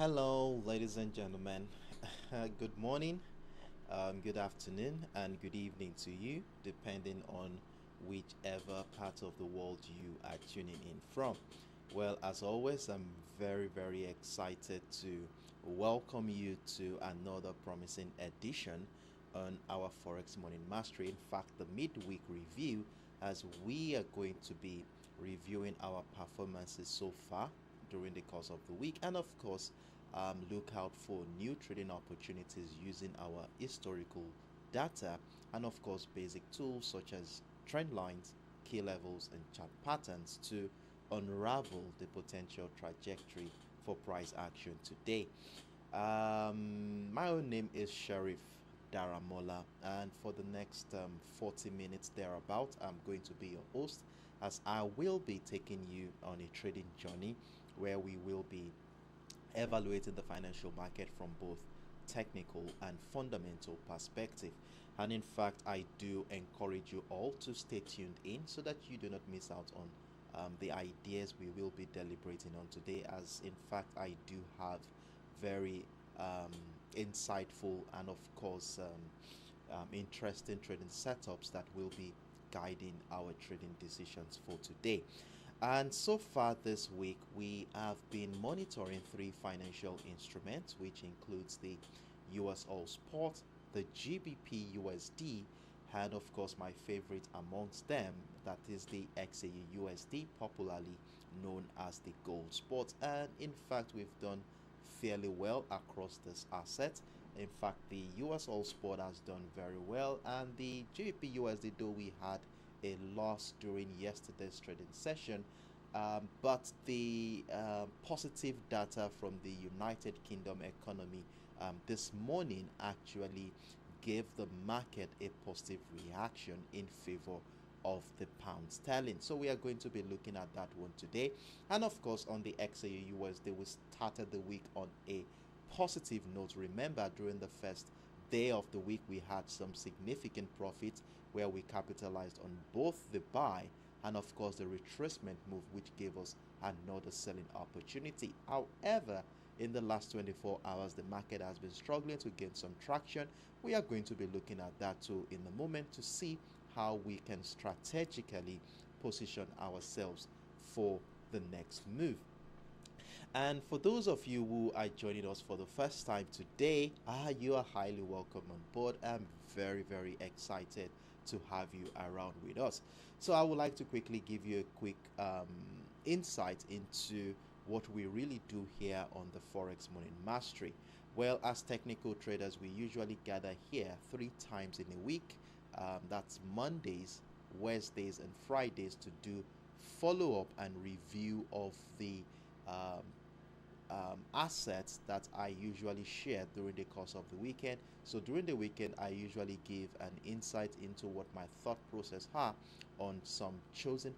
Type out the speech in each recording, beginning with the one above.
Hello, ladies and gentlemen. Good morning, good afternoon, and good evening to you, depending on whichever part of the world you are tuning in from. Well, as always, I'm very excited to welcome you to another promising edition on our Forex Morning Mastery. In fact, the midweek review, as we are going to be reviewing our performances so far during the course of the week, and of course, look out for new trading opportunities using our historical data and of course basic tools such as trend lines, key levels, and chart patterns to unravel the potential trajectory for price action today. My own name is Sheriff Daramola, and for the next 40 minutes thereabout, I'm going to be your host as I will be taking you on a trading journey where we will be evaluating the financial market from both technical and fundamental perspective. And in fact, I do encourage you all to stay tuned in so that you do not miss out on the ideas we will be deliberating on today, as in fact I do have very insightful and of course interesting trading setups that will be guiding our trading decisions for today. And so far this week, we have been monitoring three financial instruments, which includes the USOILSPOT, the GBPUSD, and of course my favorite amongst them, that is the XAUUSD, popularly known as the gold spot. And in fact, we've done fairly well across this asset. In fact, the USOILSPOT has done very well, and the GBPUSD, though we had a loss during yesterday's trading session, but the positive data from the United Kingdom economy this morning actually gave the market a positive reaction in favor of the pound sterling. So we are going to be looking at that one today. And of course, on the XAUUSD, we started the week on a positive note. Remember, during the first day of the week, we had some significant profits where we capitalized on both the buy and of course the retracement move, which gave us another selling opportunity. However, in the last 24 hours, the market has been struggling to gain some traction. We are going to be looking at that too in a moment to see how we can strategically position ourselves for the next move. And for those of you who are joining us for the first time today, you are highly welcome on board. I'm very excited to have you around with us. So I would like to quickly give you a quick insight into what we really do here on the Forex Morning Mastery. Well, as technical traders, we usually gather here 3 times in a week. That's Mondays, Wednesdays, and Fridays to do follow-up and review of the assets that I usually share during the course of the weekend. So during the weekend, I usually give an insight into what my thought process are on some chosen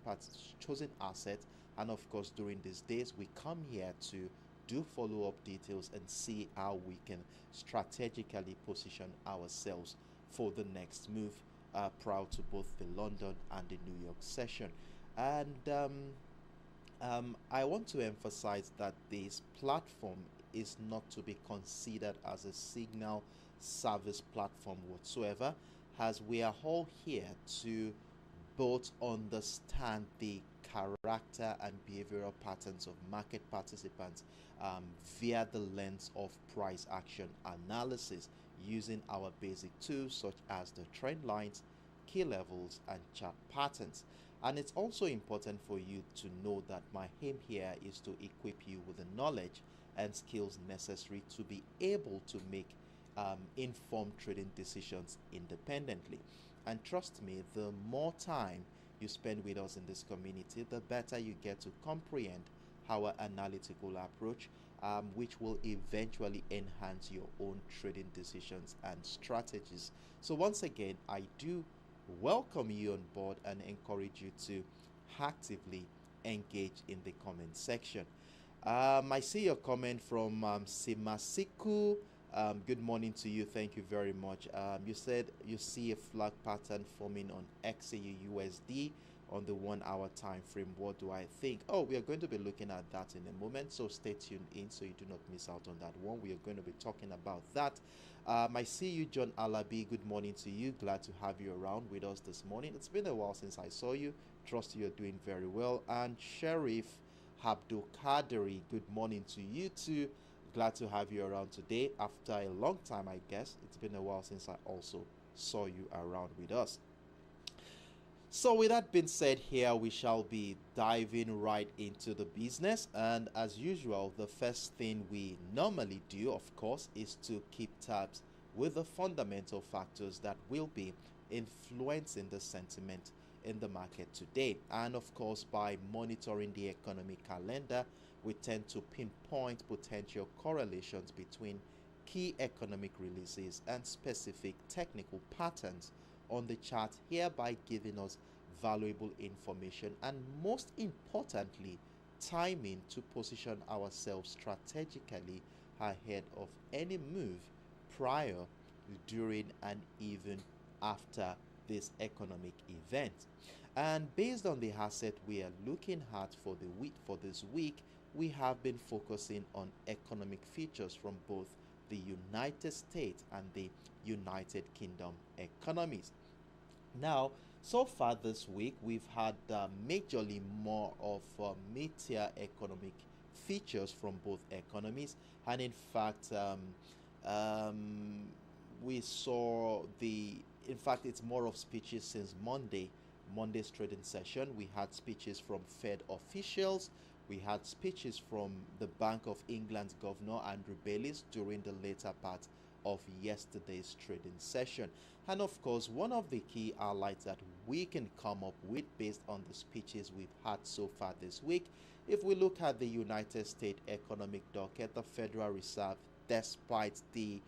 assets. And of course, during these days, we come here to do follow-up details and see how we can strategically position ourselves for the next move prior to both the London and the New York session. And I want to emphasize that this platform is not to be considered as a signal service platform whatsoever, as we are all here to both understand the character and behavioral patterns of market participants via the lens of price action analysis using our basic tools such as the trend lines, key levels, and chart patterns. And it's also important for you to know that my aim here is to equip you with the knowledge and skills necessary to be able to make informed trading decisions independently. And trust me, the more time you spend with us in this community, the better you get to comprehend our analytical approach, which will eventually enhance your own trading decisions and strategies. So once again, I do welcome you on board and encourage you to actively engage in the comment section. I see your comment from Simasiku. Good morning to you. Thank you very much. You said you see a flag pattern forming on XAUUSD on the 1 hour time frame. What do I think? Oh, we are going to be looking at that in a moment, so stay tuned in so you do not miss out on that one. We are going to be talking about that. I see you, John Alabi. Good morning to you. Glad to have you around with us this morning. It's been a while since I saw you. Trust you're doing very well. And Sheriff Abdul Kadiri, good morning to you too. Glad to have you around today after a long time, I guess. It's been a while since I also saw you around with us. So with that being said, here we shall be diving right into the business, and as usual, the first thing we normally do, of course, is to keep tabs with the fundamental factors that will be influencing the sentiment in the market today. And of course, by monitoring the economic calendar, we tend to pinpoint potential correlations between key economic releases and specific technical patterns on the chart, hereby giving us valuable information and, most importantly, timing to position ourselves strategically ahead of any move prior, during, and even after this economic event. And based on the asset we are looking at for the week, for this week, we have been focusing on economic features from both the United States and the United Kingdom economies. Now, so far this week, we've had majorly more of mid-tier economic features from both economies, and in fact, we saw in fact, it's more of speeches since Monday's trading session. We had speeches from Fed officials. We had speeches from the Bank of England's Governor Andrew Bailey during the later part of yesterday's trading session. And of course, one of the key highlights that we can come up with based on the speeches we've had so far this week, if we look at the United States economic docket, the Federal Reserve, despite the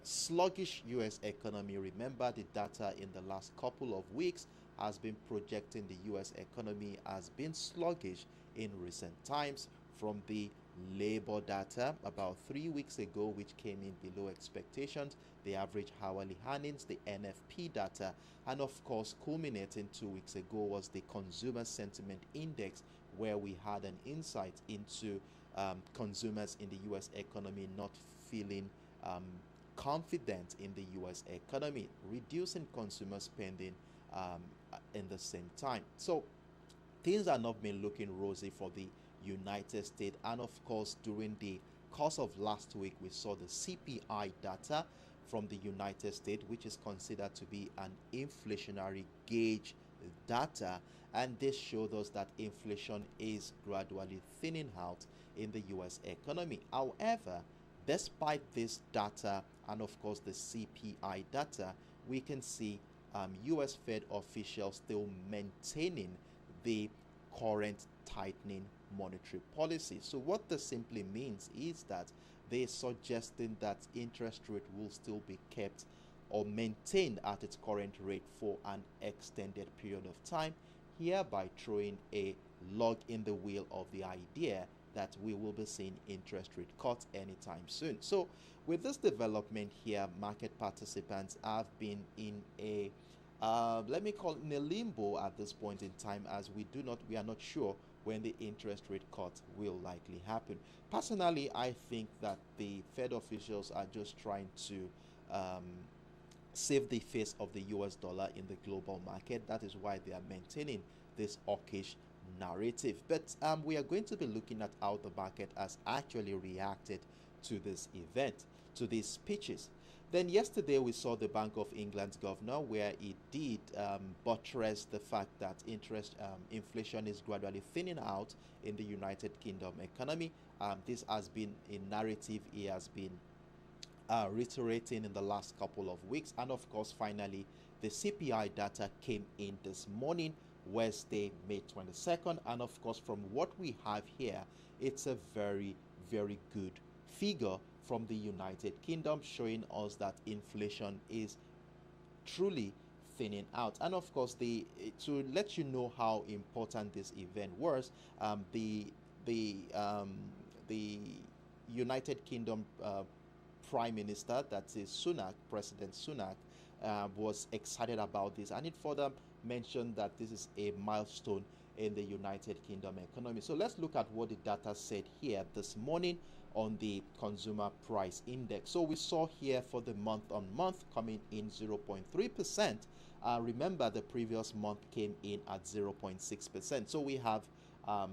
sluggish US economy, remember the data in the last couple of weeks has been projecting the US economy has been sluggish in recent times, from the labor data about 3 weeks ago, which came in below expectations, the average hourly earnings, the NFP data, and of course, culminating 2 weeks ago was the consumer sentiment index, where we had an insight into consumers in the US economy not feeling confident in the US economy, reducing consumer spending in the same time. So things are not been looking rosy for the United States, and of course, during the course of last week, we saw the CPI data from the United States, which is considered to be an inflationary gauge data, and this showed us that inflation is gradually thinning out in the US economy. However, despite this data and of course the CPI data, we can see US Fed officials still maintaining the current tightening monetary policy. So what this simply means is that they're suggesting that interest rate will still be kept or maintained at its current rate for an extended period of time, hereby throwing a log in the wheel of the idea that we will be seeing interest rate cuts anytime soon. So with this development here, market participants have been in a let me call it in a limbo at this point in time, as we are not sure when the interest rate cut will likely happen. Personally, I think that the Fed officials are just trying to save the face of the US dollar in the global market. That is why they are maintaining this hawkish narrative. But we are going to be looking at how the market has actually reacted to this event, to these speeches. Then yesterday we saw the Bank of England's governor, where he did buttress the fact that inflation is gradually thinning out in the United Kingdom economy. This has been a narrative he has been reiterating in the last couple of weeks. And of course, finally, the CPI data came in this morning, Wednesday, May 22nd. And of course, from what we have here, it's a very, very good figure from the United Kingdom, showing us that inflation is truly thinning out. And of course, to let you know how important this event was, the United Kingdom Prime Minister, that is President Sunak, was excited about this, and it further mentioned that this is a milestone in the United Kingdom economy. So let's look at what the data said here this morning on the consumer price index. So we saw here for the month on month coming in 0.3%. Remember, the previous month came in at 0.6%. So we have a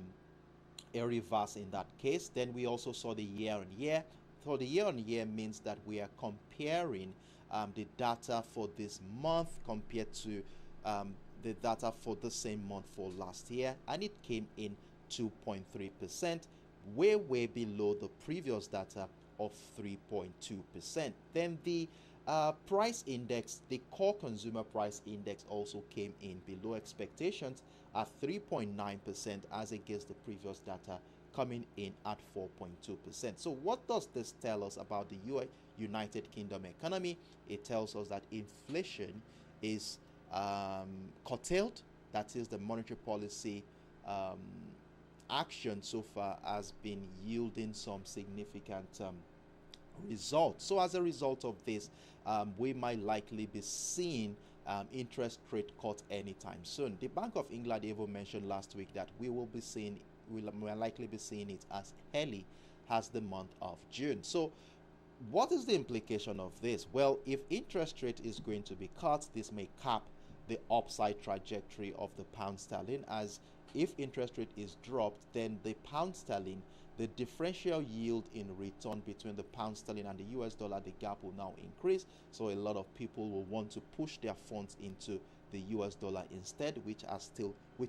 reverse in that case. Then we also saw the year on year. So the year on year means that we are comparing the data for this month compared to the data for the same month for last year, and it came in 2.3%, way below the previous data of 3.2%. Then the price index, the core consumer price index, also came in below expectations at 3.9% as against the previous data coming in at 4.2%. So what does this tell us about the United Kingdom economy? It tells us that inflation is curtailed. That is, the monetary policy action so far has been yielding some significant results. So as a result of this, we might likely be seeing interest rate cut anytime soon. The Bank of England even mentioned last week that we will likely be seeing it as early as the month of June. So what is the implication of this? Well, if interest rate is going to be cut, this may cap the upside trajectory of the pound sterling, as if interest rate is dropped, then the pound sterling, the differential yield in return between the pound sterling and the US dollar, the gap will now increase. So a lot of people will want to push their funds into the US dollar instead, which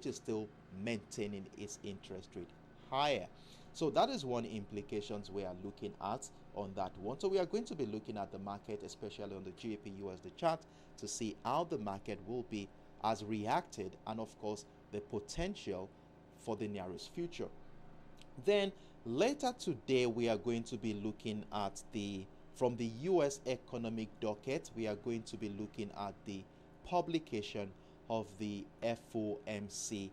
is still maintaining its interest rate higher. So that is one implications we are looking at on that one. So we are going to be looking at the market, especially on the GBPUSD chart, to see how the market has reacted, and of course the potential for the nearest future. Then later today we are going to be looking at from the US economic docket, we are going to be looking at the publication of the FOMC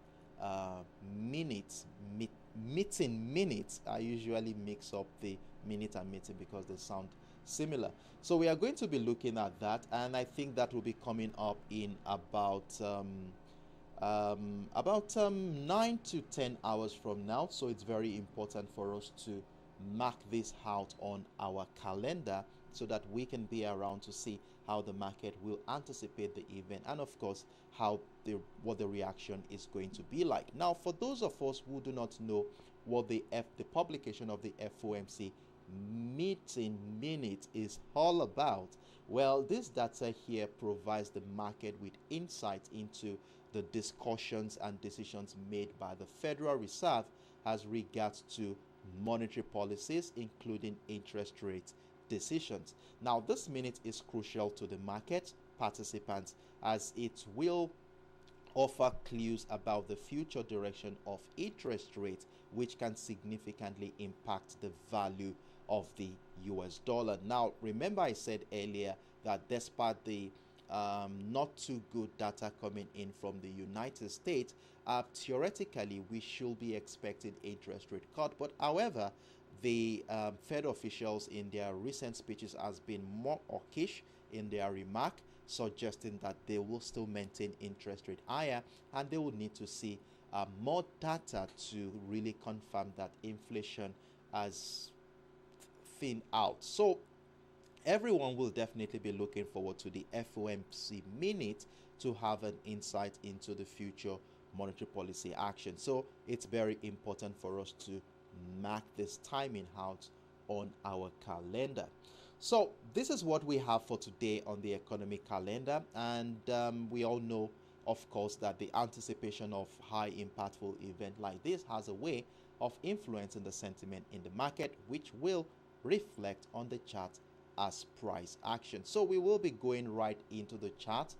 meeting minutes. I usually mix up the minute and meeting because they sound similar. So we are going to be looking at that, and I think that will be coming up in about 9 to 10 hours from now. So it's very important for us to mark this out on our calendar so that we can be around to see how the market will anticipate the event, and of course what the reaction is going to be like. Now, for those of us who do not know what the publication of the FOMC meeting minute is all about, well, this data here provides the market with insight into the discussions and decisions made by the Federal Reserve as regards to monetary policies, including interest rate decisions. Now, this minute is crucial to the market participants as it will offer clues about the future direction of interest rates, which can significantly impact the value of the US dollar. Now, remember I said earlier that despite the not too good data coming in from the United States, theoretically we should be expecting interest rate cut. But however, the Fed officials in their recent speeches has been more hawkish in their remark, suggesting that they will still maintain interest rate higher, and they will need to see more data to really confirm that inflation has thinned out. So everyone will definitely be looking forward to the FOMC minute to have an insight into the future monetary policy action. So it's very important for us to mark this timing out on our calendar. So this is what we have for today on the economic calendar, and we all know, of course, that the anticipation of high impactful event like this has a way of influencing the sentiment in the market, which will reflect on the chart as price action. So we will be going right into the chart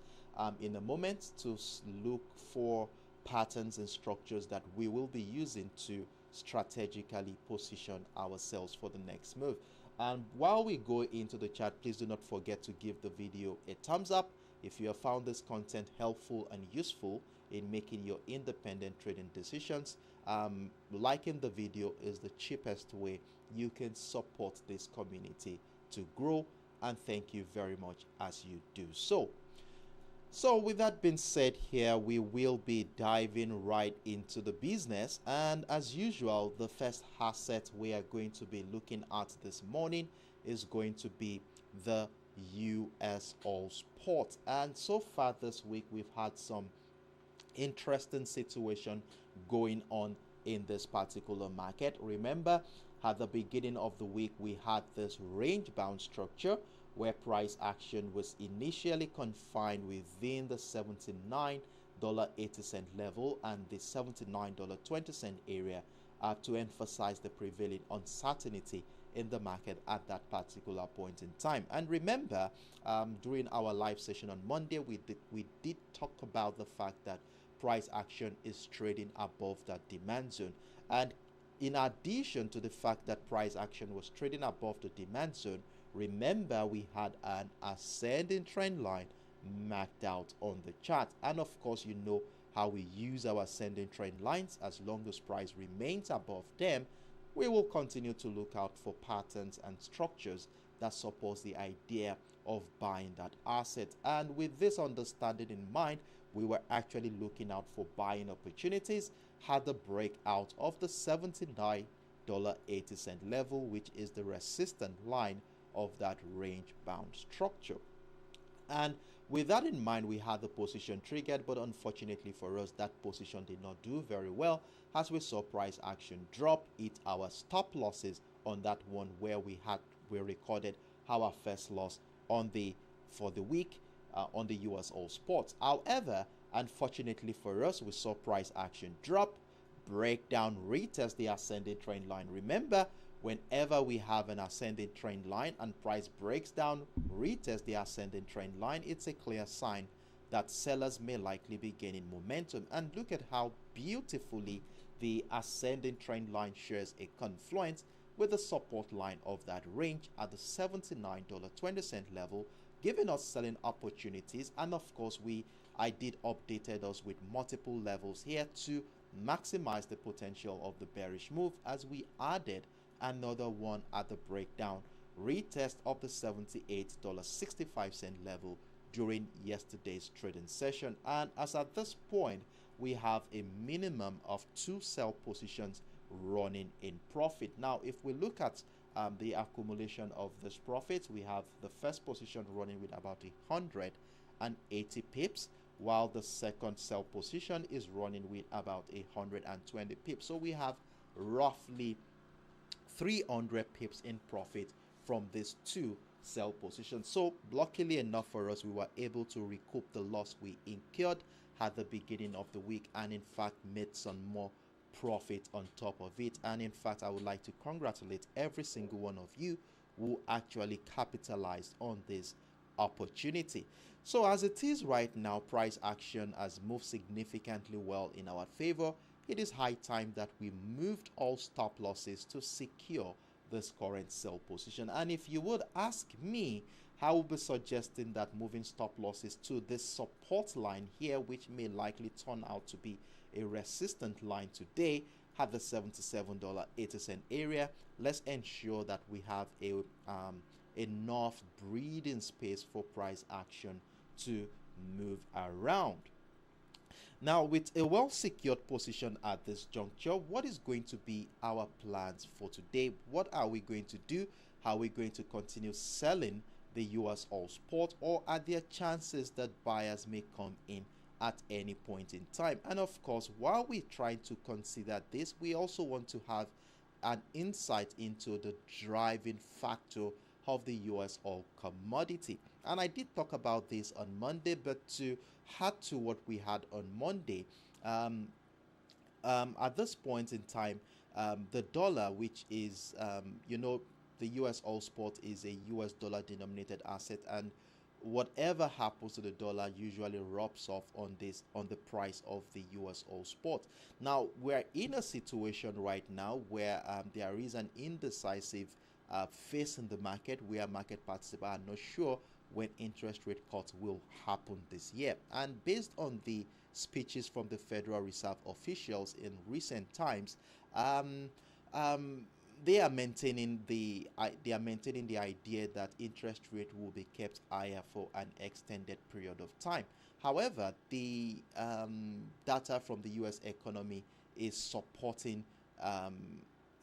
in a moment to look for patterns and structures that we will be using to strategically position ourselves for the next move. And while we go into the chart, please do not forget to give the video a thumbs up if you have found this content helpful and useful in making your independent trading decisions. Liking the video is the cheapest way you can support this community to grow and thank you very much as you do so. So with that being said, here we will be diving right into the business, and as usual, the first asset we are going to be looking at this morning is going to be the USOILSPOT. And so far this week we've had some interesting situation going on in this particular market. Remember, at the beginning of the week we had this range bound structure where price action was initially confined within the $79.80 level and the $79.20 area to emphasize the prevailing uncertainty in the market at that particular point in time. And remember, during our live session on Monday, we did talk about the fact that price action is trading above that demand zone. And in addition to the fact that price action was trading above the demand zone, remember we had an ascending trend line marked out on the chart. And of course, you know how we use our ascending trend lines. As long as price remains above them, we will continue to look out for patterns and structures that support the idea of buying that asset. And with this understanding in mind, we were actually looking out for buying opportunities had the breakout of the $79.80 level, which is the resistance line of that range bound structure. And with that in mind, we had the position triggered, but unfortunately for us, that position did not do very well as we saw price action drop, hit our stop losses on that one, where we recorded our first loss on for the week on the USOILSPOT. However, unfortunately for us, we saw price action drop, break down, retest the ascending trend line. Remember, whenever we have an ascending trend line and price breaks down, retest the ascending trend line, it's a clear sign that sellers may likely be gaining momentum. And look at how beautifully the ascending trend line shares a confluence with the support line of that range at the $79.20 level, giving us selling opportunities. And of course, I did updated us with multiple levels here to maximize the potential of the bearish move, as we added another one at the breakdown retest of the $78.65 level during yesterday's trading session. And as at this point, we have a minimum of 2 sell positions running in profit. Now, if we look at the accumulation of this profit, we have the first position running with about 180 pips, while the second sell position is running with about 120 pips. So we have roughly 300 pips in profit from these 2 sell positions. So luckily enough for us, we were able to recoup the loss we incurred at the beginning of the week, and in fact made some more profit on top of it. And in fact, I would like to congratulate every single one of you who actually capitalized on this opportunity. So as it is right now, price action has moved significantly well in our favor. It is high time that we moved all stop losses to secure this current sell position. And if you would ask me, I will be suggesting that moving stop losses to this support line here, which may likely turn out to be a resistant line today at the $77.80 area. Let's ensure that we have enough breathing space for price action to move around. Now, with a well-secured position at this juncture, what is going to be our plans for today? What are we going to do? Are we going to continue selling the USOILSPOT, or are there chances that buyers may come in at any point in time? And of course, while we try to consider this, we also want to have an insight into the driving factor of the US oil commodity. And I did talk about this on Monday, but to add to what we had on Monday, at this point in time, the dollar, which is, the USOILSPOT is a US dollar denominated asset, and whatever happens to the dollar usually rubs off on the price of the USOILSPOT. Now, we're in a situation right now where there is an indecisive phase in the market where market participants are not sure when interest rate cuts will happen this year. And based on the speeches from the Federal Reserve officials in recent times, they are maintaining the idea that interest rate will be kept higher for an extended period of time. However, the data from the US economy is supporting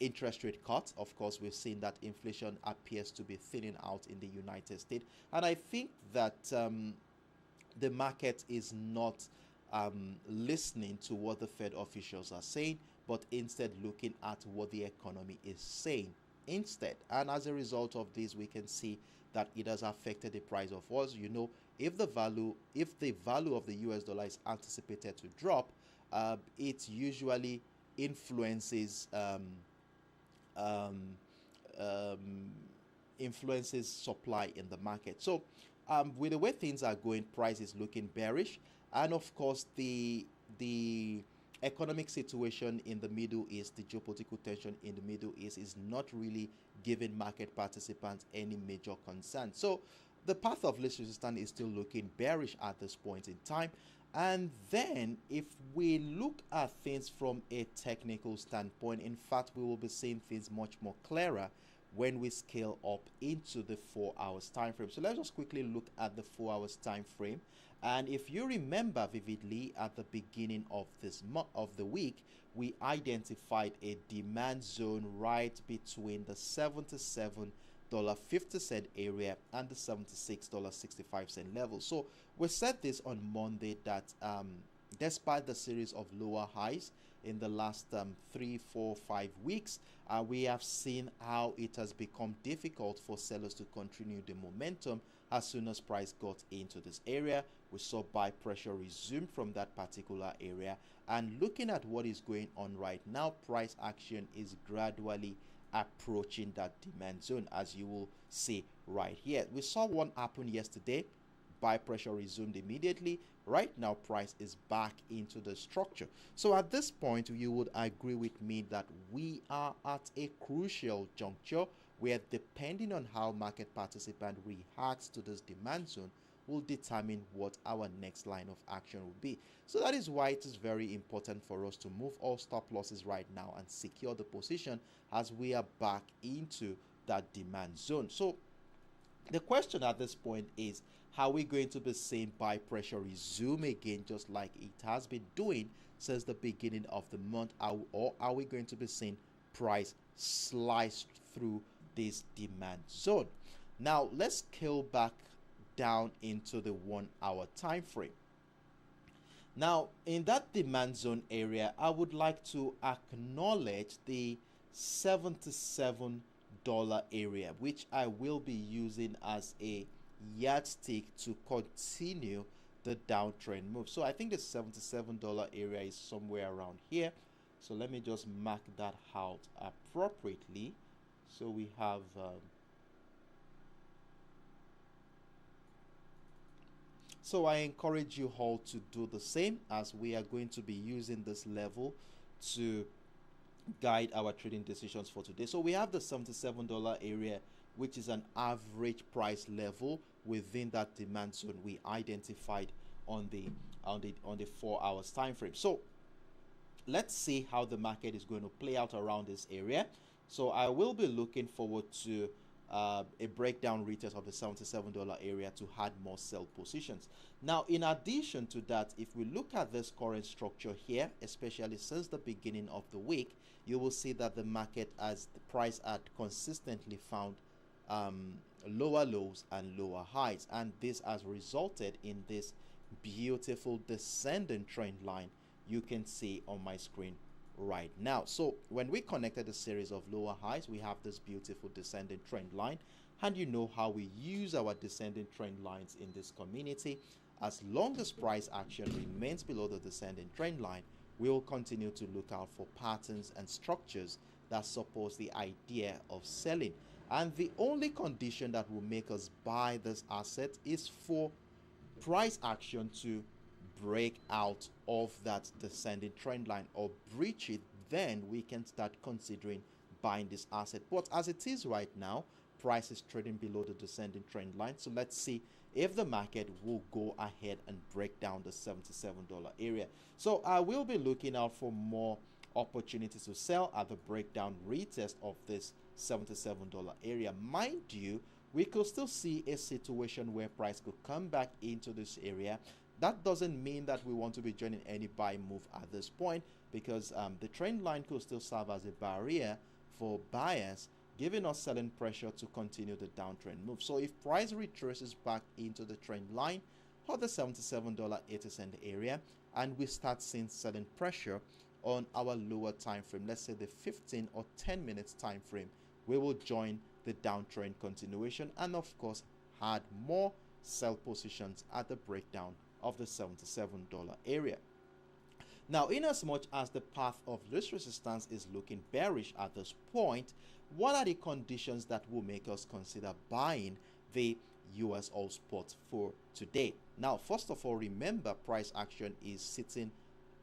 interest rate cuts. Of course, we've seen that inflation appears to be thinning out in the United States, and I think that the market is not listening to what the Fed officials are saying, but instead looking at what the economy is saying instead. And as a result of this, we can see that it has affected the price of oil. You know, if the value of the US dollar is anticipated to drop, it usually influences influences supply in the market. So with the way things are going, price is looking bearish, and of course the economic situation in the Middle East, the geopolitical tension in the Middle East is not really giving market participants any major concern. So the path of least resistance is still looking bearish at this point in time. And then if we look at things from a technical standpoint, in fact, we will be seeing things much more clearer when we scale up into the 4 hours time frame. So let's just quickly look at the 4 hours time frame. And if you remember vividly, at the beginning of this month of the week, we identified a demand zone right between the $77.50 area and the $76.65 level. So we said this on Monday that despite the series of lower highs in the last 3, 4, 5 weeks, we have seen how it has become difficult for sellers to continue the momentum. As soon as price got into this area, we saw buy pressure resume from that particular area. And looking at what is going on right now, price action is gradually approaching that demand zone, as you will see right here. We saw one happen yesterday. Buy pressure resumed immediately. Right now, price is back into the structure. So at this point, you would agree with me that we are at a crucial juncture where, depending on how market participant reacts to this demand zone, will determine what our next line of action will be. So that is why it is very important for us to move all stop losses right now and secure the position as we are back into that demand zone. So the question at this point is, how are we going to be seeing buy pressure resume again, just like it has been doing since the beginning of the month, or are we going to be seeing price slice through this demand zone? Now let's scale back down into the 1 hour time frame. Now in that demand zone area, I would like to acknowledge the $77 area, which I will be using as a yardstick to continue the downtrend move. So I think the $77 area is somewhere around here. So let me just mark that out appropriately. So we have so I encourage you all to do the same, as we are going to be using this level to guide our trading decisions for today. So we have the $77 area, which is an average price level within that demand zone we identified on the 4 hours time frame. So let's see how the market is going to play out around this area. So I will be looking forward to a breakdown retest of the $77 area to add more sell positions. Now, in addition to that, if we look at this current structure here, especially since the beginning of the week, you will see that the market, as the price had consistently found lower lows and lower highs, and this has resulted in this beautiful descending trend line you can see on my screen right now. So when we connected a series of lower highs, we have this beautiful descending trend line, and you know how we use our descending trend lines in this community. As long as price action remains below the descending trend line, we will continue to look out for patterns and structures that support the idea of selling. And the only condition that will make us buy this asset is for price action to break out of that descending trend line or breach it. Then we can start considering buying this asset. But as it is right now, price is trading below the descending trend line. So let's see if the market will go ahead and break down the $77 area. So I will be looking out for more opportunity to sell at the breakdown retest of this $77 area. Mind you, we could still see a situation where price could come back into this area. That doesn't mean that we want to be joining any buy move at this point, because the trend line could still serve as a barrier for buyers, giving us selling pressure to continue the downtrend move. So if price retraces back into the trend line or the $77.80 area, and we start seeing selling pressure on our lower time frame, let's say the 15 or 10 minutes time frame, we will join the downtrend continuation and of course add more sell positions at the breakdown of the $77 area. Now, in as much as the path of this resistance is looking bearish at this point, what are the conditions that will make us consider buying the USOILSPOT for today? Now, first of all, remember price action is sitting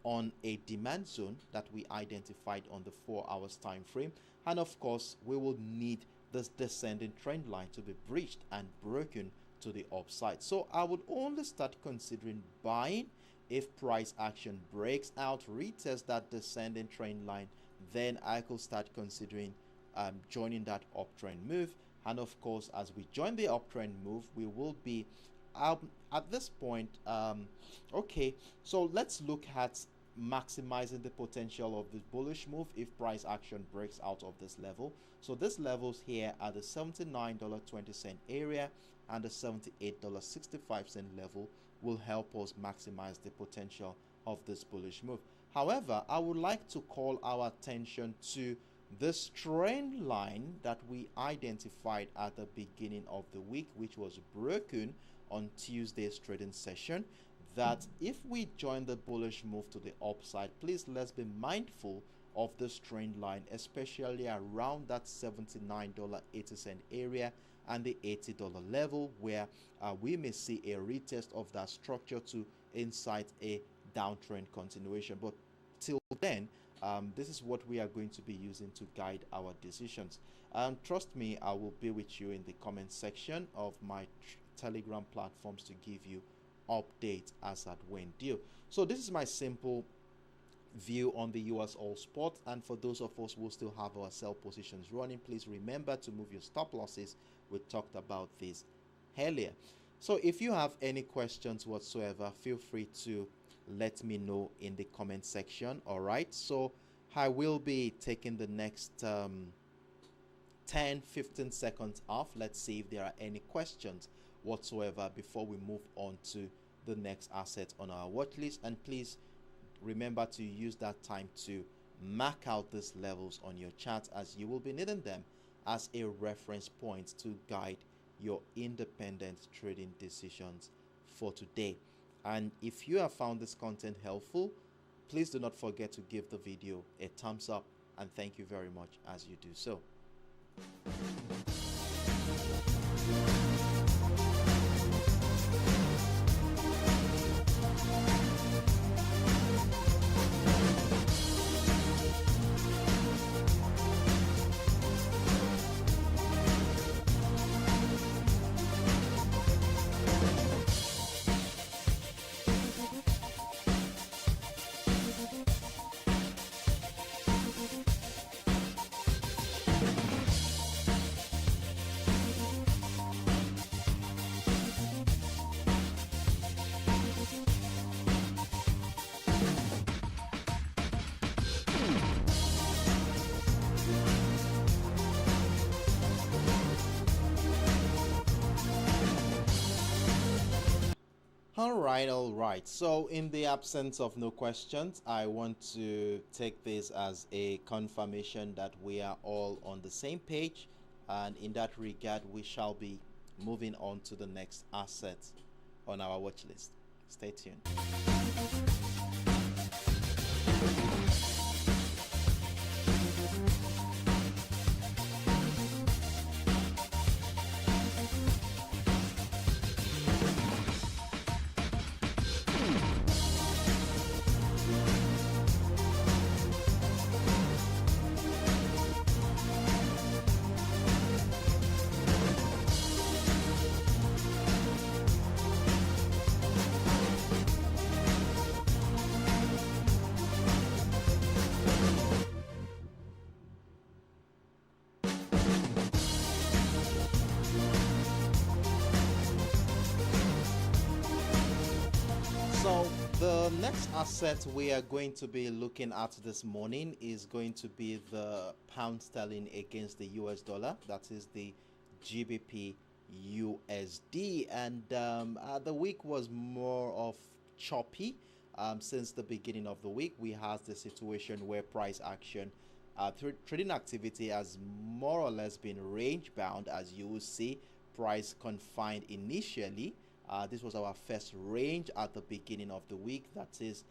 on a demand zone that we identified on the 4 hours time frame, and of course we will need this descending trend line to be breached and broken to the upside. So I would only start considering buying if price action breaks out, retest that descending trend line, then I could start considering joining that uptrend move. And of course, as we join the uptrend move, we will be at this point okay, so let's look at maximizing the potential of this bullish move if price action breaks out of this level. So these levels here are the $79.20 area and the $78.65 level will help us maximize the potential of this bullish move. However, I would like to call our attention to this trend line that we identified at the beginning of the week, which was broken on Tuesday's trading session, that if we join the bullish move to the upside, please let's be mindful of this trend line, especially around that $79.80 area and the $80 level, where we may see a retest of that structure to incite a downtrend continuation. But till then, this is what we are going to be using to guide our decisions. And trust me, I will be with you in the comment section of my Telegram platforms to give you updates as at when due. So this is my simple view on the USOILSPOT, and for those of us who still have our sell positions running, please remember to move your stop losses. We talked about this earlier. So if you have any questions whatsoever, feel free to let me know in the comment section. All right, so I will be taking the next 10-15 seconds off. Let's see if there are any questions whatsoever before we move on to the next asset on our watch list. And please remember to use that time to mark out these levels on your chart, as you will be needing them as a reference point to guide your independent trading decisions for today. And if you have found this content helpful, please do not forget to give the video a thumbs up, and thank you very much as you do so. All right. So in the absence of no questions, I want to take this as a confirmation that we are all on the same page, and in that regard, we shall be moving on to the next asset on our watch list. Stay tuned. The next asset we are going to be looking at this morning is going to be the pound sterling against the US dollar. That is the GBPUSD. And the week was more of choppy. Since the beginning of the week, we have the situation where price action, trading activity has more or less been range bound, as you will see. Price confined initially. This was our first range at the beginning of the week. That is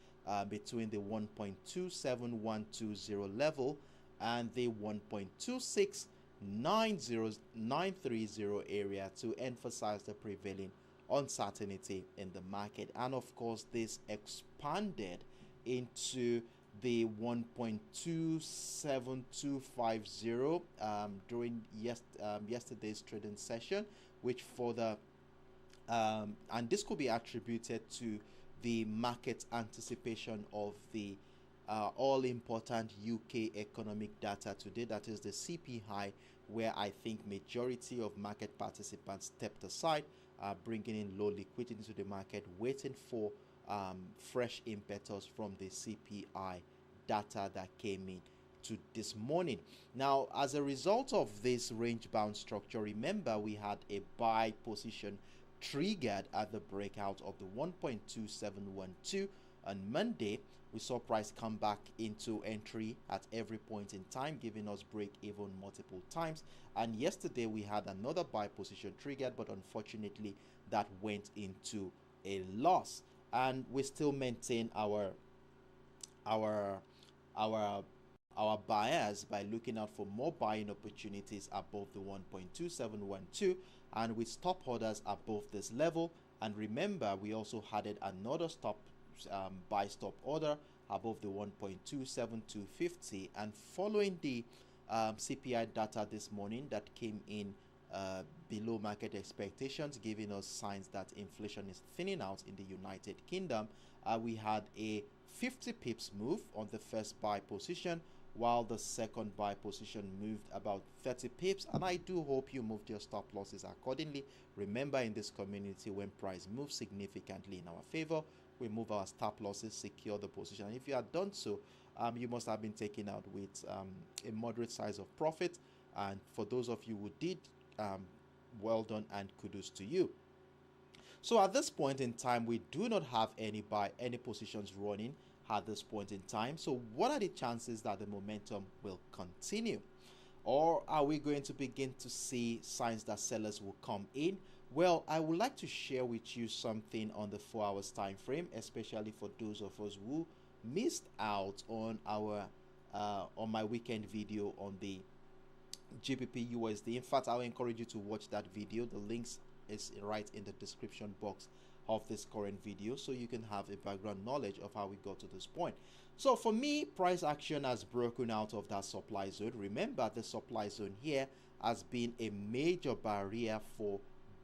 between the 1.27120 level and the 1.2690930 area, to emphasize the prevailing uncertainty in the market. And of course, this expanded into the 1.27250 during yesterday's trading session, which further and this could be attributed to the market anticipation of the all important UK economic data today, that is the CPI, where I think majority of market participants stepped aside, bringing in low liquidity into the market, waiting for fresh impetus from the CPI data that came in to this morning. Now, as a result of this range bound structure, remember we had a buy position triggered at the breakout of the 1.2712 on Monday. We saw price come back into entry at every point in time, giving us break even multiple times. And yesterday we had another buy position triggered, but unfortunately that went into a loss, and we still maintain our buyers by looking out for more buying opportunities above the 1.2712, and with stop orders above this level. And remember, we also added another buy stop order above the 1.27250. And following the CPI data this morning that came in below market expectations, giving us signs that inflation is thinning out in the United Kingdom, we had a 50 pips move on the first buy position, while the second buy position moved about 30 pips. And I do hope you moved your stop losses accordingly. Remember, in this community, when price moves significantly in our favor, we move our stop losses, secure the position. And if you had done so, you must have been taken out with a moderate size of profit. And for those of you who did, well done and kudos to you. So at this point in time, we do not have any positions running at this point in time. So what are the chances that the momentum will continue? Or are we going to begin to see signs that sellers will come in? Well, I would like to share with you something on the 4 hours time frame, especially for those of us who missed out on our on my weekend video on the GBPUSD. In fact, I will encourage you to watch that video. The links is right in the description box of this current video, so you can have a background knowledge of how we got to this point. So for me, price action has broken out of that supply zone. Remember, the supply zone here has been a major barrier for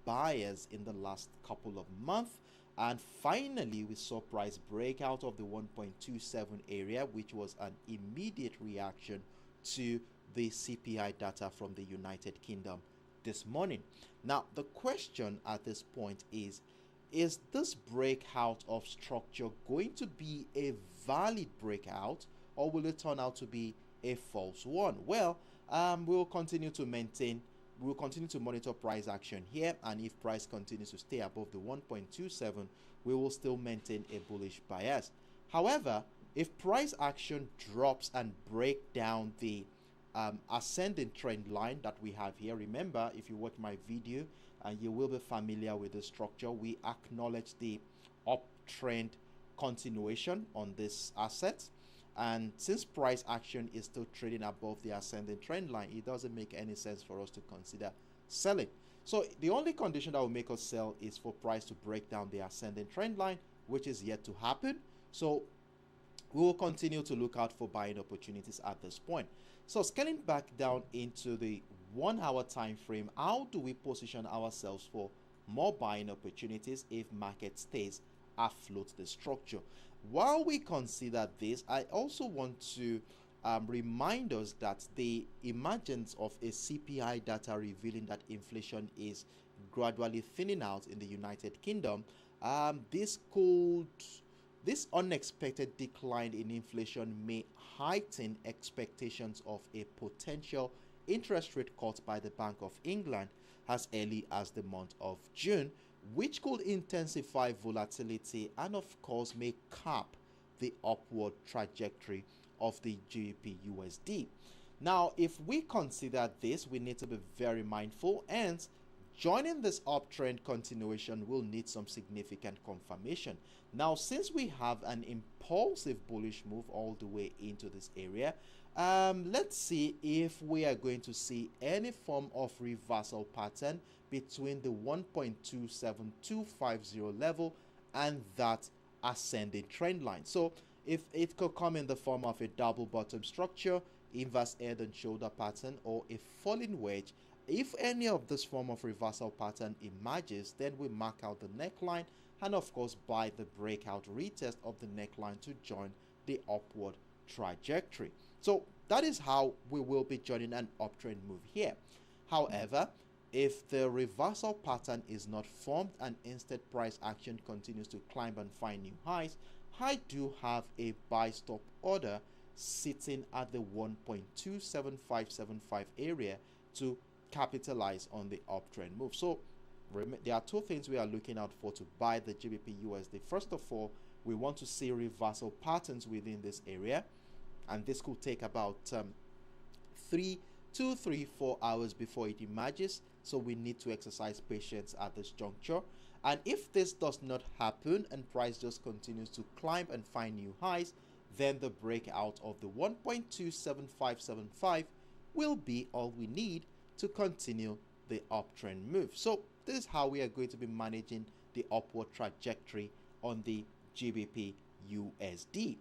buyers in the last couple of months, and finally we saw price break out of the 1.27 area, which was an immediate reaction to the CPI data from the United Kingdom this morning. Now the question at this point is this breakout of structure going to be a valid breakout, or will it turn out to be a false one? Well, we'll continue to monitor price action here, and if price continues to stay above the 1.27, we will still maintain a bullish bias. However, if price action drops and break down the ascending trend line that we have here, remember, if you watch my video, you will be familiar with the structure. We acknowledge the uptrend continuation on this asset, and since price action is still trading above the ascending trend line, it doesn't make any sense for us to consider selling. So the only condition that will make us sell is for price to break down the ascending trend line, which is yet to happen. So we will continue to look out for buying opportunities at this point. So scaling back down into the 1 hour time frame, how do we position ourselves for more buying opportunities if market stays afloat the structure? While we consider this, I also want to remind us that the emergence of a CPI data revealing that inflation is gradually thinning out in the United Kingdom, this This unexpected decline in inflation may heighten expectations of a potential interest rate cut by the Bank of England as early as the month of June, which could intensify volatility and of course may cap the upward trajectory of the GBPUSD. Now, if we consider this, we need to be very mindful, and joining this uptrend continuation will need some significant confirmation. Now, since we have an impulsive bullish move all the way into this area, let's see if we are going to see any form of reversal pattern between the 1.27250 level and that ascending trend line. So if it could come in the form of a double bottom structure, inverse head and shoulder pattern, or a falling wedge, if any of this form of reversal pattern emerges, then we mark out the neckline and of course buy the breakout retest of the neckline to join the upward trajectory. So that is how we will be joining an uptrend move here. However, if the reversal pattern is not formed and instead price action continues to climb and find new highs, I do have a buy stop order sitting at the 1.27575 area to capitalize on the uptrend move. So there are two things we are looking out for to buy the GBPUSD. First of all, we want to see reversal patterns within this area, and this could take about 2, 3, 4 hours before it emerges. So we need to exercise patience at this juncture. And if this does not happen and price just continues to climb and find new highs, then the breakout of the 1.27575 will be all we need to continue the uptrend move. So this is how we are going to be managing the upward trajectory on the GBPUSD.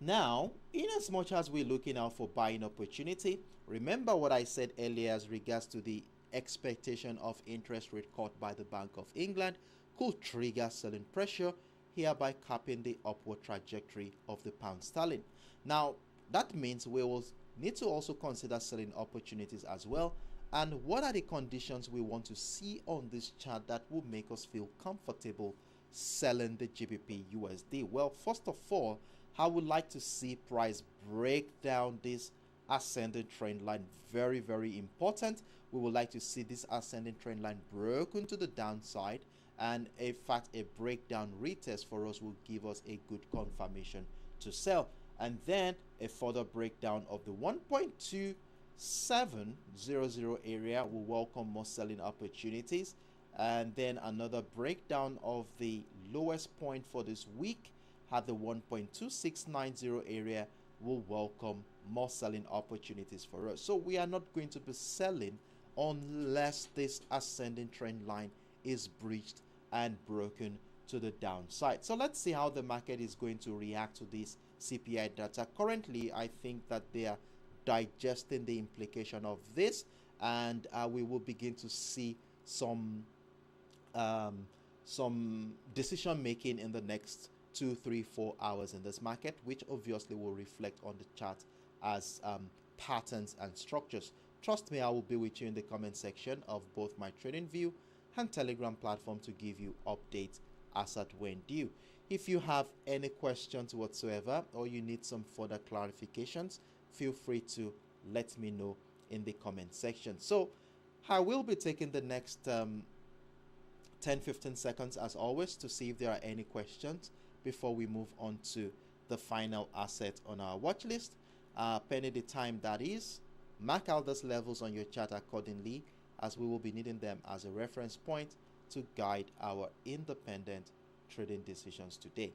Now, in as much as we're looking out for buying opportunity, remember what I said earlier as regards to the expectation of interest rate cut by the Bank of England could trigger selling pressure, hereby capping the upward trajectory of the pound sterling. Now, that means we will need to also consider selling opportunities as well. And what are the conditions we want to see on this chart that will make us feel comfortable selling the GBPUSD? Well, first of all, I would like to see price break down this ascending trend line. Very, very important. We would like to see this ascending trend line broken to the downside, and in fact a breakdown retest for us will give us a good confirmation to sell. And then a further breakdown of the 1.2700 area will welcome more selling opportunities, and then another breakdown of the lowest point for this week at the 1.2690 area will welcome more selling opportunities for us. So we are not going to be selling unless this ascending trend line is breached and broken to the downside. So let's see how the market is going to react to this CPI data. Currently, I think that they are digesting the implication of this, and we will begin to see some decision making in the next 2, 3, 4 hours in this market, which obviously will reflect on the chart as patterns and structures. Trust me, I will be with you in the comment section of both my trading view and Telegram platform to give you updates as at when due. If you have any questions whatsoever or you need some further clarifications, feel free to let me know in the comment section. So I will be taking the next 10-15 seconds as always to see if there are any questions before we move on to the final asset on our watch list. Pending the time that is, mark out those levels on your chart accordingly, as we will be needing them as a reference point to guide our independent trading decisions today.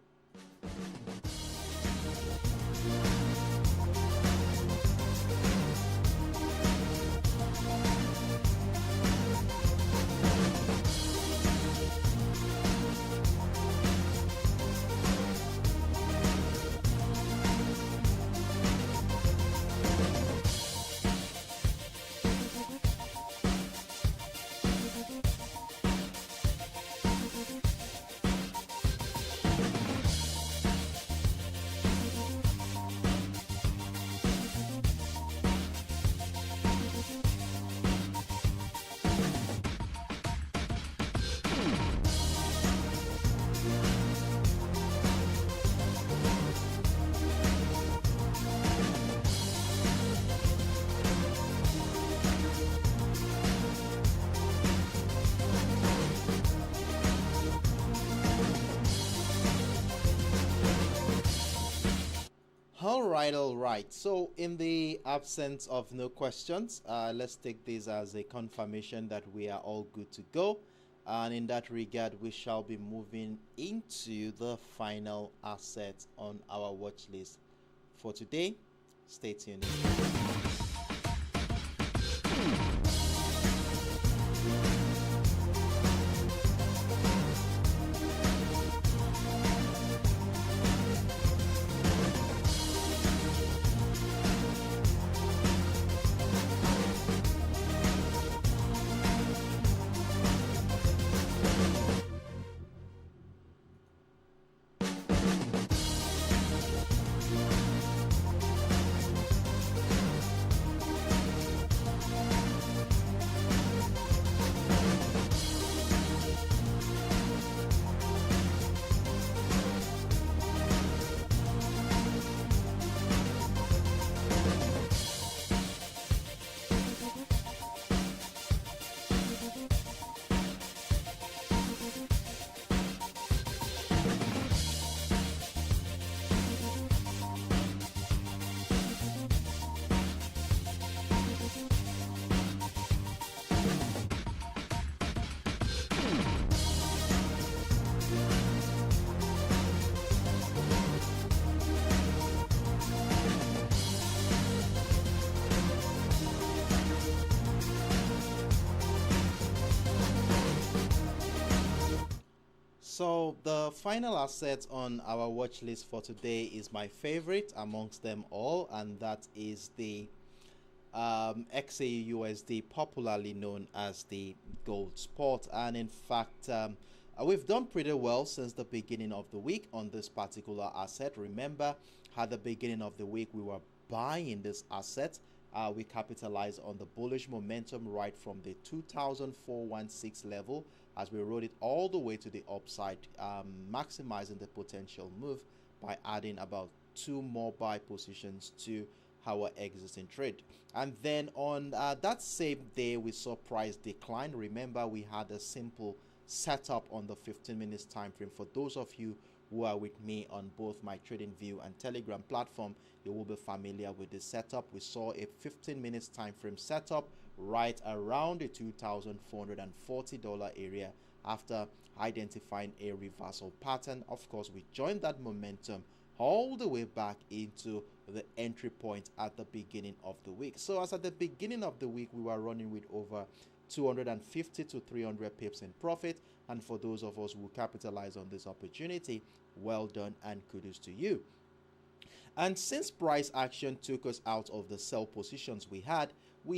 All right. So, in the absence of no questions, let's take this as a confirmation that we are all good to go. And in that regard, we shall be moving into the final asset on our watch list for today. Stay tuned. So the final asset on our watch list for today is my favorite amongst them all, and that is the XAUUSD, popularly known as the gold spot. And in fact, we've done pretty well since the beginning of the week on this particular asset. Remember, at the beginning of the week, we were buying this asset. We capitalized on the bullish momentum right from the 2,416 level as we rode it all the way to the upside, maximizing the potential move by adding about 2 more buy positions to our existing trade. And then on that same day, we saw price decline. Remember, we had a simple setup on the 15 minutes time frame. For those of you who are with me on both my Trading View and Telegram platform, you will be familiar with the setup. We saw a 15 minutes time frame setup right around the $2,440 area after identifying a reversal pattern. Of course, we joined that momentum all the way back into the entry point at the beginning of the week. So as at the beginning of the week, we were running with over 250 to 300 pips in profit. And for those of us who capitalize on this opportunity, well done and kudos to you. And since price action took us out of the sell positions we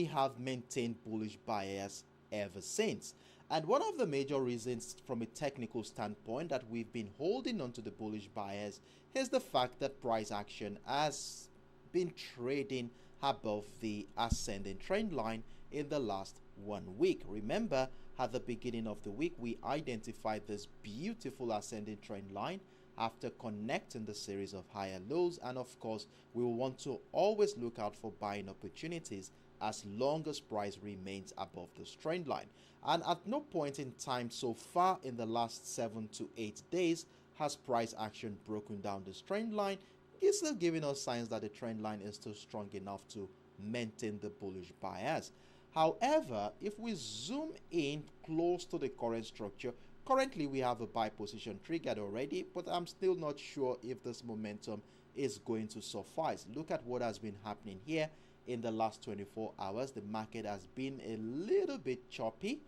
have maintained bullish bias ever since. And one of the major reasons from a technical standpoint that we've been holding on to the bullish bias is the fact that price action has been trading above the ascending trend line in the last 1 week. Remember, at the beginning of the week, we identified this beautiful ascending trend line after connecting the series of higher lows, and of course we will want to always look out for buying opportunities as long as price remains above this trend line. And at no point in time so far in the last 7 to 8 days has price action broken down this trend line. It's still giving us signs that the trend line is still strong enough to maintain the bullish bias. However, if we zoom in close to the current structure, currently we have a buy position triggered already, but I'm still not sure if this momentum is going to suffice. Look at what has been happening here in the last 24 hours. The market has been a little bit choppy,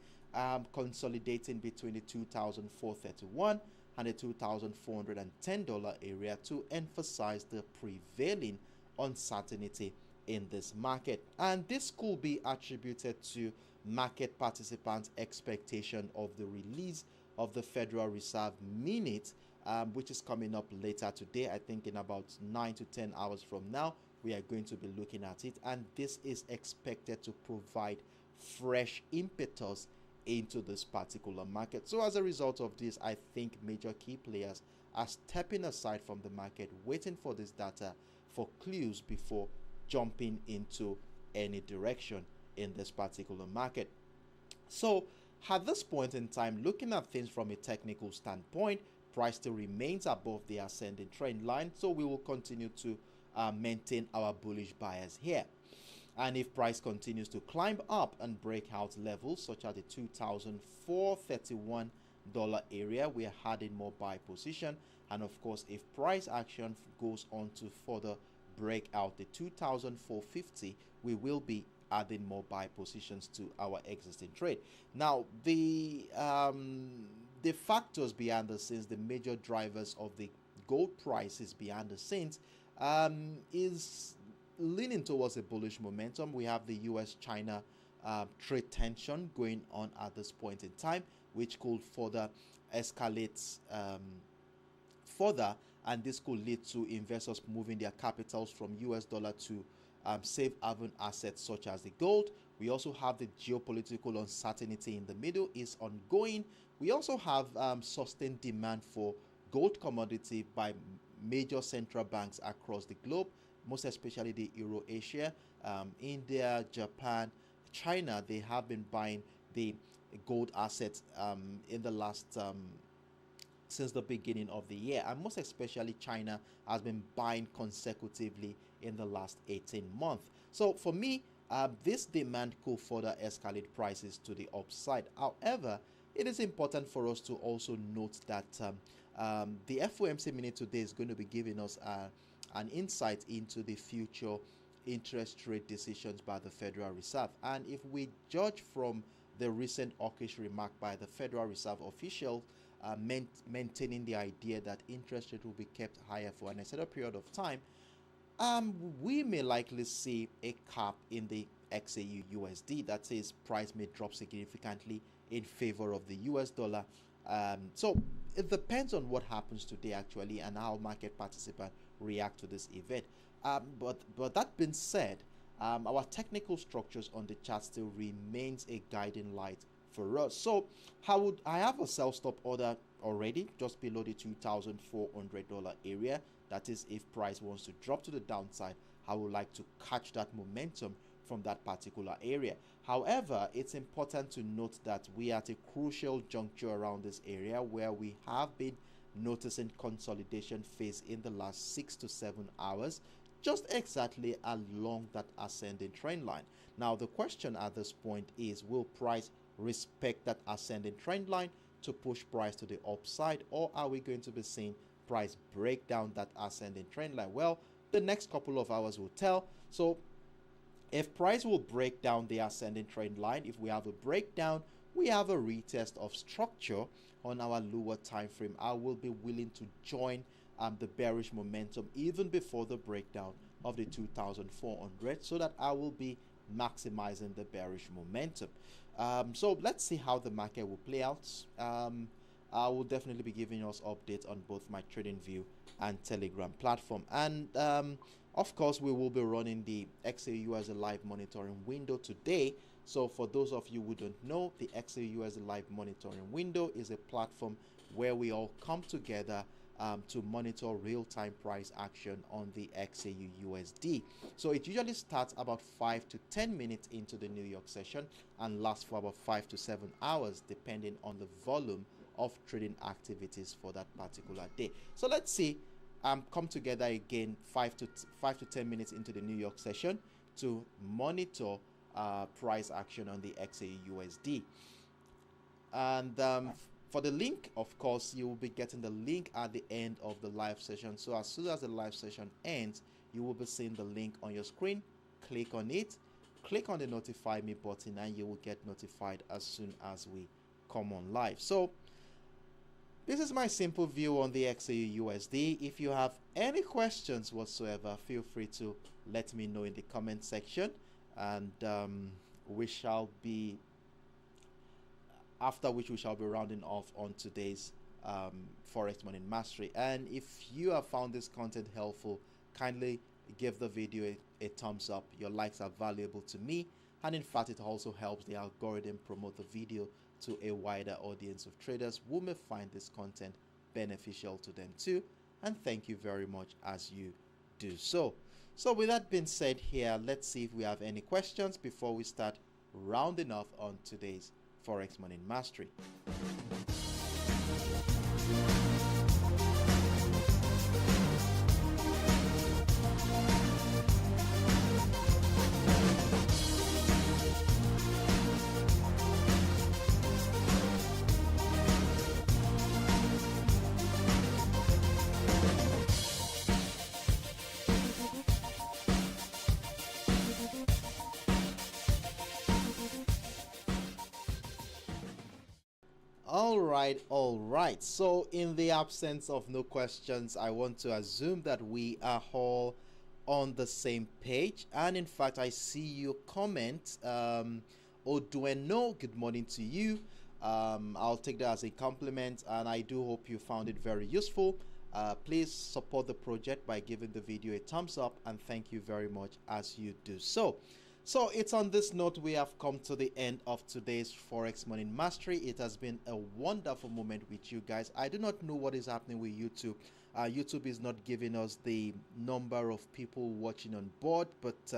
consolidating between the 2,431 and the $2,410 area to emphasize the prevailing uncertainty in this market. And this could be attributed to market participants' expectation of the release of the Federal Reserve minute, which is coming up later today. I think in about 9 to 10 hours from now, we are going to be looking at it, and this is expected to provide fresh impetus into this particular market. So as a result of this, I think major key players are stepping aside from the market, waiting for this data for clues before jumping into any direction in this particular market. So at this point in time, looking at things from a technical standpoint, price still remains above the ascending trend line, so we will continue to maintain our bullish bias here. And if price continues to climb up and break out levels such as the $2,431 area, we are adding more buy position. And of course, if price action goes on to further break out the 2,450, we will be adding more buy positions to our existing trade. Now, the factors behind the scenes, the major drivers of the gold prices behind the scenes, is leaning towards a bullish momentum. We have the US-China trade tension going on at this point in time, which could further escalate further, and this could lead to investors moving their capitals from US dollar to safe haven assets such as the gold. We also have the geopolitical uncertainty in the Middle East ongoing. We also have sustained demand for gold commodity by major central banks across the globe, most especially the Euro-Asia, India, Japan, China. They have been buying the gold assets in the last since the beginning of the year, and most especially China has been buying consecutively in the last 18 months. So for me, this demand could further escalate prices to the upside. However, it is important for us to also note that the FOMC minute today is going to be giving us an insight into the future interest rate decisions by the Federal Reserve. And if we judge from the recent hawkish remark by the Federal Reserve official, maintaining the idea that interest rate will be kept higher for an extended period of time, we may likely see a cap in the XAUUSD. That is, price may drop significantly in favor of the US dollar. So it depends on what happens today actually, and how market participants react to this event. But that being said, our technical structures on the chart still remains a guiding light for us. So I have a sell stop order already just below the $2,400 area. That is, if price wants to drop to the downside, I would like to catch that momentum from that particular area. However, it's important to note that we are at a crucial juncture around this area where we have been noticing consolidation phase in the last 6 to 7 hours, just exactly along that ascending trend line. Now, the question at this point is, will price respect that ascending trend line to push price to the upside, or are we going to be seeing price break down that ascending trend line? Well, the next couple of hours will tell. So if price will break down the ascending trend line, if we have a breakdown, we have a retest of structure on our lower time frame, I will be willing to join the bearish momentum even before the breakdown of the 2,400, so that I will be maximizing the bearish momentum. So let's see how the market will play out. I will definitely be giving us updates on both my TradingView and Telegram platform. And of course, we will be running the XAUUSD live monitoring window today. So for those of you who don't know, the XAUUSD live monitoring window is a platform where we all come together to monitor real-time price action on the XAUUSD. So it usually starts about 5 to 10 minutes into the New York session and lasts for about 5 to 7 hours, depending on the volume of trading activities for that particular day. So let's see, come together again 5 to 10 minutes into the New York session to monitor price action on the XAUUSD. And for the link, of course, you will be getting the link at the end of the live session. So as soon as the live session ends, you will be seeing the link on your screen. Click on it, click on the notify me button, and you will get notified as soon as we come on live. So this is my simple view on the XAUUSD. If you have any questions whatsoever, feel free to let me know in the comment section, and we shall be after which we shall be rounding off on today's Forex Morning Mastery. And if you have found this content helpful, kindly give the video a thumbs up. Your likes are valuable to me, and in fact it also helps the algorithm promote the video to a wider audience of traders who may find this content beneficial to them too. And thank you very much as you do so. So with that being said here, let's see if we have any questions before we start rounding off on today's Forex Morning Mastery. all right. So, in the absence of no questions, I want to assume that we are all on the same page. And in fact, I see your comment. Odueno, good morning to you. I'll take that as a compliment, and I do hope you found it very useful. Please support the project by giving the video a thumbs up, and thank you very much as you do so. So it's on this note we have come to the end of today's Forex Morning Mastery. It has been a wonderful moment with you guys. I do not know what is happening with YouTube. YouTube is not giving us the number of people watching on board, but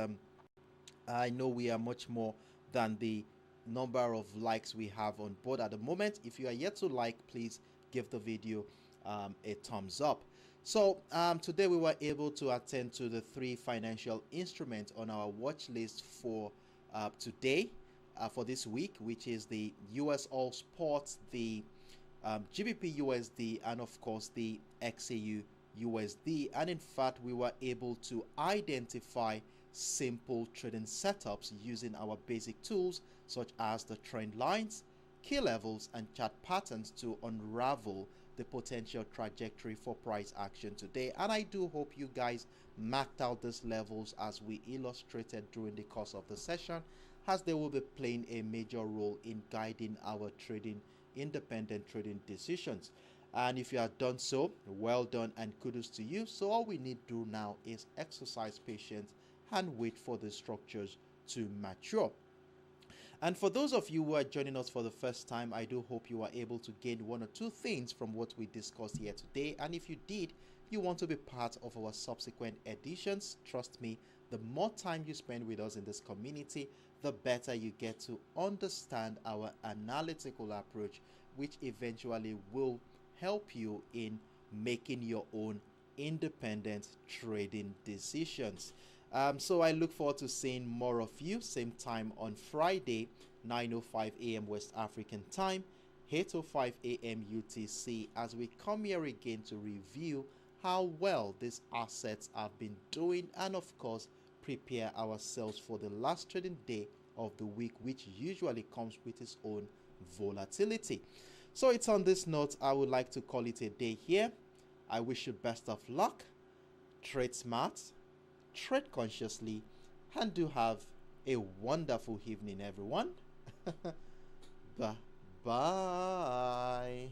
I know we are much more than the number of likes we have on board at the moment. If you are yet to like, please give the video a thumbs up. So today we were able to attend to the 3 financial instruments on our watch list for today, for this week, which is the USOILSPOT, the GBPUSD, and of course the XAUUSD. And in fact, we were able to identify simple trading setups using our basic tools such as the trend lines, key levels, and chart patterns to unravel the potential trajectory for price action today. And I do hope you guys marked out these levels as we illustrated during the course of the session, as they will be playing a major role in guiding our independent trading decisions. And if you have done so, well done and kudos to you. So all we need to do now is exercise patience and wait for the structures to mature. And for those of you who are joining us for the first time, I do hope you are able to gain 1 or 2 things from what we discussed here today. And if you did, you want to be part of our subsequent editions, trust me, the more time you spend with us in this community, the better you get to understand our analytical approach, which eventually will help you in making your own independent trading decisions. So I look forward to seeing more of you same time on Friday, 9:05 a.m. West African time, 8:05 a.m. UTC, as we come here again to review how well these assets have been doing, and of course prepare ourselves for the last trading day of the week, which usually comes with its own volatility. So it's on this note I would like to call it a day here. I wish you best of luck, trade smart, trade consciously, and do have a wonderful evening, everyone. Bye.